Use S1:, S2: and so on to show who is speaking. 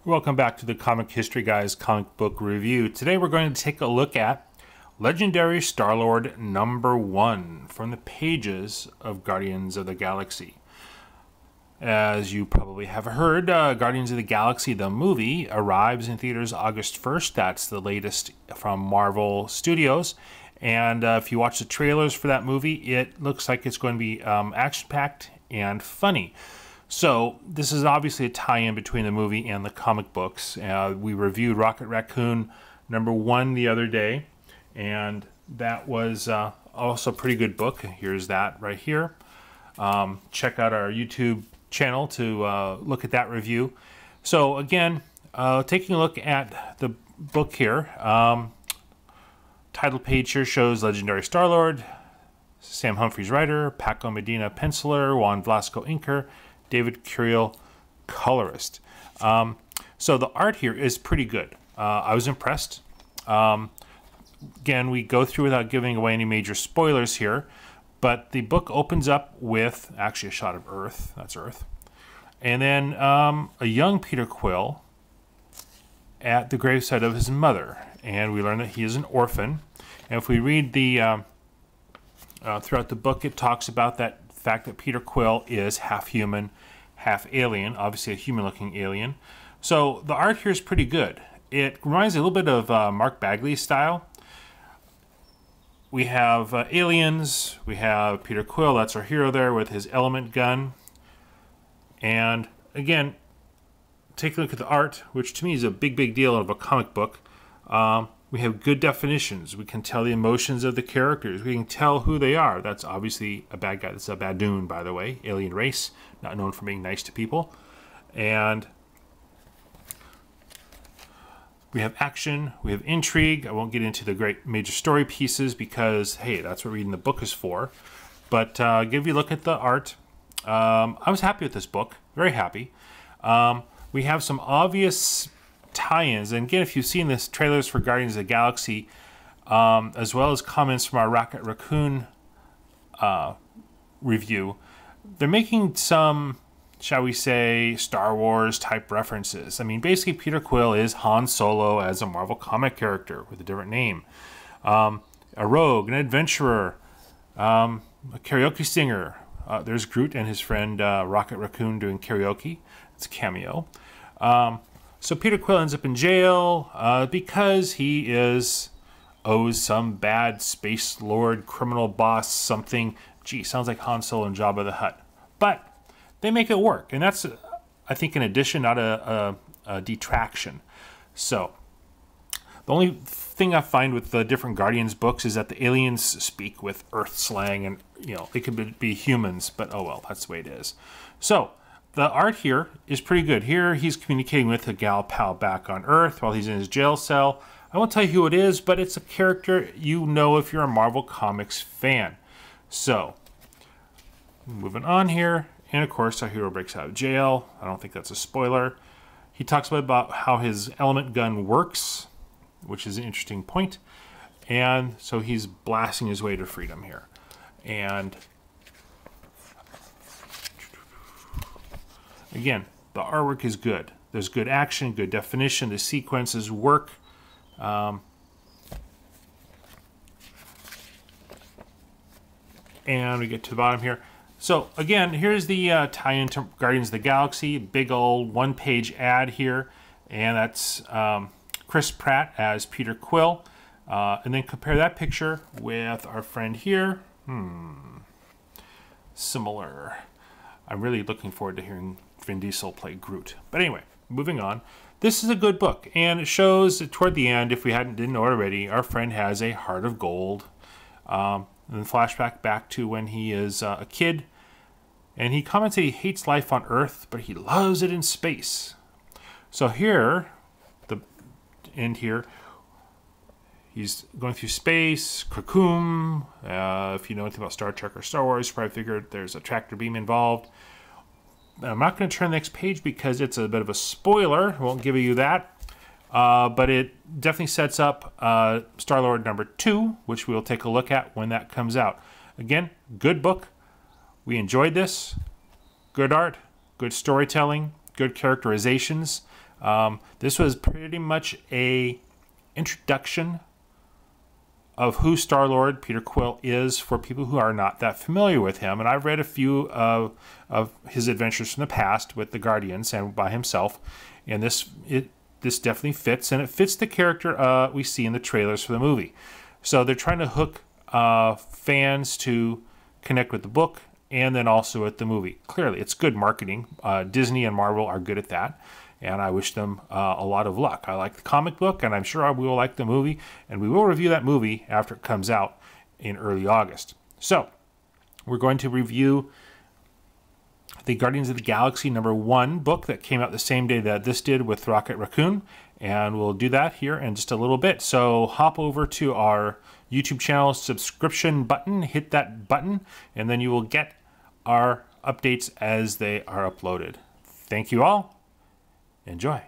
S1: Welcome back to the Comic History Guy's comic book review. Today we're going to take a look at Legendary Star-Lord #1 from the pages of Guardians of the Galaxy. As you probably have heard, Guardians of the Galaxy, the movie, arrives in theaters August 1st. That's the latest from Marvel Studios. And if you watch the trailers for that movie, it looks like it's going to be action-packed and funny. So this is obviously a tie-in between the movie and the comic books. We reviewed Rocket Raccoon #1 the other day, and that was also a pretty good book. Here's that right here. Check out our YouTube channel to look at that review. So again, taking a look at the book here, title page here shows Legendary Star-Lord, Sam Humphries writer, Paco Medina penciler, Juan Vlasco inker, David Quill colorist. So the art here is pretty good. I was impressed. Again, we go through without giving away any major spoilers here, but the book opens up with actually a shot of Earth. That's Earth. And then a young Peter Quill at the gravesite of his mother. And we learn that he is an orphan. And if we read the throughout the book, it talks about that fact that Peter Quill is half human, half alien, obviously a human-looking alien. So the art here is pretty good. It reminds me a little bit of Mark Bagley's style. We have aliens, we have Peter Quill, that's our hero there with his element gun. And again, take a look at the art, which to me is a big deal of a comic book. We have good definitions. We can tell the emotions of the characters. We can tell who they are. That's obviously a bad guy. That's a Badoon, by the way. Alien race, not known for being nice to people. And we have action. We have intrigue. I won't get into the great major story pieces because, hey, that's what reading the book is for. But give you a look at the art. I was happy with this book. Very happy. We have some obvious tie-ins, and again, if you've seen this trailers for Guardians of the Galaxy, as well as comments from our Rocket Raccoon review, they're making some, shall we say, Star Wars type references. I mean, basically Peter Quill is Han Solo as a Marvel comic character with a different name. A rogue, an adventurer, a karaoke singer. There's Groot and his friend Rocket Raccoon doing karaoke. It's a cameo. So Peter Quill ends up in jail because he owes some bad space lord criminal boss something. Gee, sounds like Han Solo and Jabba the Hutt. But they make it work, and that's, I think, an addition, not a detraction. So the only thing I find with the different Guardians books is that the aliens speak with Earth slang, and they could be humans, but oh well, that's the way it is. So the art here is pretty good. Here he's communicating with a gal pal back on Earth while he's in his jail cell. I won't tell you who it is, but it's a character you know if you're a Marvel Comics fan. So, moving on here, and of course our hero breaks out of jail. I don't think that's a spoiler. He talks about how his element gun works, which is an interesting point. And so he's blasting his way to freedom here. And again, the artwork is good. There's good action, good definition. The sequences work. And we get to the bottom here. So again, here's the tie-in to Guardians of the Galaxy. Big old one-page ad here. And that's Chris Pratt as Peter Quill. And then compare that picture with our friend here. Similar. I'm really looking forward to hearing Vin Diesel play Groot. But anyway, moving on. This is a good book, and it shows toward the end, if we didn't know already, our friend has a heart of gold. And then flashback back to when he is a kid, and he comments that he hates life on Earth, but he loves it in space. So here, the end here, he's going through space, Krakoom. If you know anything about Star Trek or Star Wars, you probably figured there's a tractor beam involved. I'm not going to turn the next page because it's a bit of a spoiler. I won't give you that. But it definitely sets up Star-Lord #2, which we'll take a look at when that comes out. Again, good book. We enjoyed this. Good art, good storytelling, good characterizations. This was pretty much a introduction of who Star-Lord Peter Quill is for people who are not that familiar with him. And I've read a few of his adventures from the past with the Guardians and by himself. And this definitely fits, and it fits the character we see in the trailers for the movie. So they're trying to hook fans to connect with the book and then also with the movie. Clearly, it's good marketing. Disney and Marvel are good at that. And I wish them a lot of luck. I like the comic book, and I'm sure we will like the movie. And we will review that movie after it comes out in early August. So, we're going to review the Guardians of the Galaxy #1 book that came out the same day that this did with Rocket Raccoon. And we'll do that here in just a little bit. So, hop over to our YouTube channel subscription button. Hit that button, and then you will get our updates as they are uploaded. Thank you all. Enjoy.